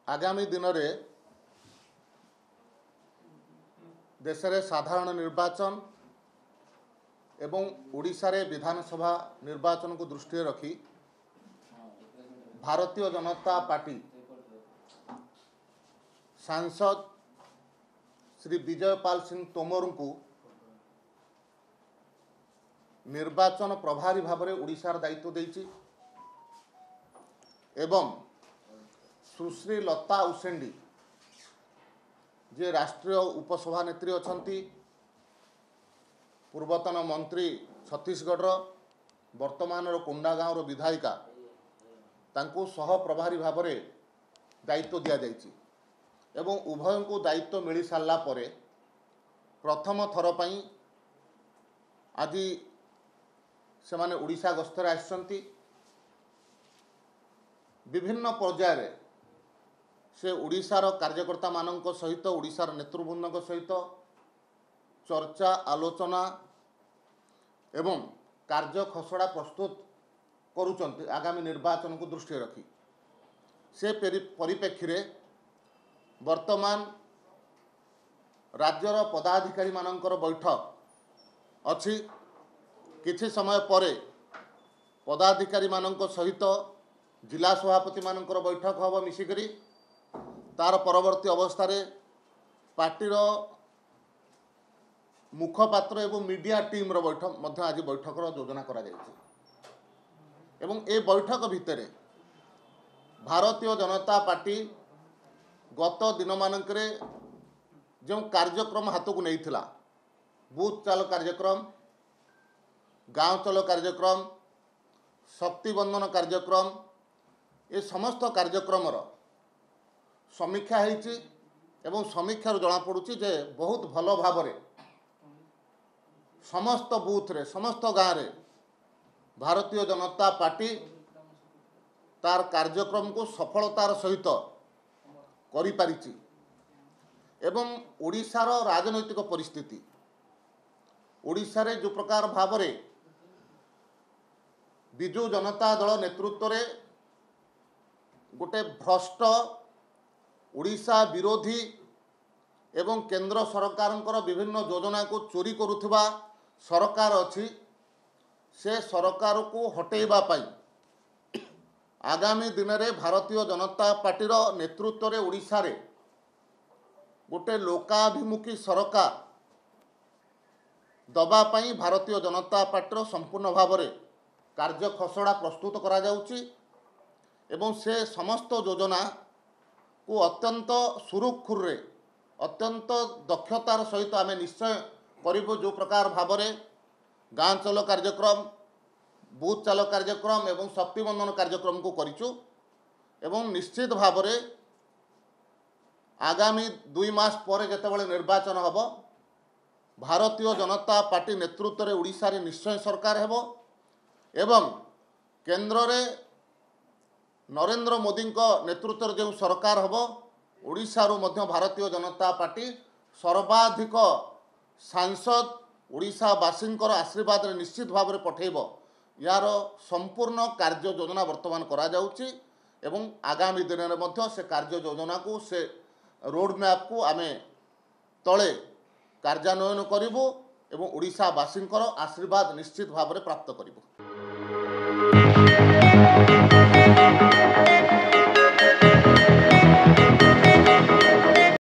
आगामी दिन में देश में साधारण निर्वाचन एवं ओडिशा रे विधानसभा निर्वाचन को दृष्टि रखी भारतीय जनता पार्टी सांसद श्री विजयपाल सिंह तोमर को निर्वाचन प्रभारी भाव में ओडिशार दायित्व देइछि एवं सुश्री लता उसेंडी जे राष्ट्रीय उपसभानेत्री अछंती पूर्वतन मंत्री छत्तीसगढ़ वर्तमान कोंडागाँव विधायिका तांको सह प्रभारी भाव में दायित्व दि जाइछि एवं उभय को दायित्व मिल सारा पर प्रथम थर पई आज से माने ओडिशा गस्तर आसछंती विभिन्न पर्यायर से ओडिशार कार्यकर्ता मानक सहित ओडिशार नेतृवृंद सहित चर्चा आलोचना एवं कार्य खसड़ा प्रस्तुत करुचंती आगामी निर्वाचन को दृष्टि रखी से परिप्रेक्षी रे वर्तमान राज्यर पदाधिकारी मानकर बैठक अछि किछि समय पर पदाधिकारी मानक सहित जिला सभापति मानकर बैठक हम मिसिकरी तार परवर्ती अवस्था रे पार्टीर मुखपात्र एवं मीडिया टीम रो बैठक मध्य आज बैठकर योजना करा जायछि एवं ए बैठक भितरे भारतीय जनता पार्टी गत दिन मानकरे जो कार्यक्रम हाथ को नहीं थिला बूथ चाल कार्यक्रम गाँव चल कार्यक्रम शक्ति बंधन कार्यक्रम ये समस्त कार्यक्रम समीक्षा होइछि एवं समीक्षार जना पड़ुछि जे बहुत भल भाव रे समस्त बूथ रे समस्त गाँव रे भारतीय जनता पार्टी तार कार्यक्रम को सफलतार सहित करि पारिछि एवं ओडिशार राजनैतिक परिस्थिति ओडिशा रे जो प्रकार भाव रे विजु जनता दल नेतृत्व रे गोटे भ्रष्ट ओडिशा विरोधी एवं केंद्र सरकार विभिन्न योजना को चोरी करुथिबा सरकार अछि से सरकार को हटेइबा पाई आगामी दिन में भारतीय जनता पार्टी नेतृत्व रे ओडिशा रे गोटे लोकाभिमुखी सरकार दबा पाई भारतीय जनता पार्टी संपूर्ण भाव में कार्य खसड़ा प्रस्तुत करा जाउची एवं से समस्त योजना को अत्यंत सुरुखुर रे अत्यंत दक्षतार सहित आम निश्चय करिबो जो प्रकार भाव में गाँ चल कार्यक्रम बूथ चाल कार्यक्रम एवं शक्ति बंधन कार्यक्रम को करिचु एवं निश्चित भाव में आगामी 2 मास पर जेतेबेले निर्वाचन हब भारतीय जनता पार्टी नेतृत्व रे ओडिशा रे निश्चय सरकार हेबो एवं केंद्र रे नरेंद्र मोदी नेतृत्व रे जो सरकार हेबो ओडिशा रो मध्य भारतीय जनता पार्टी सर्वाधिक सांसद ओडिशावासींकर आशीर्वाद रे निश्चित भाव में पठेबो यार संपूर्ण कार्य योजना वर्तमान करा जाउची एवं आगामी दिन में मध्य से कार्य योजना को से रोड मैप को आमे तले कार्यान्वयन करिबो एवं ओडिशावासींकर आशीर्वाद निश्चित भाव में प्राप्त करिबो।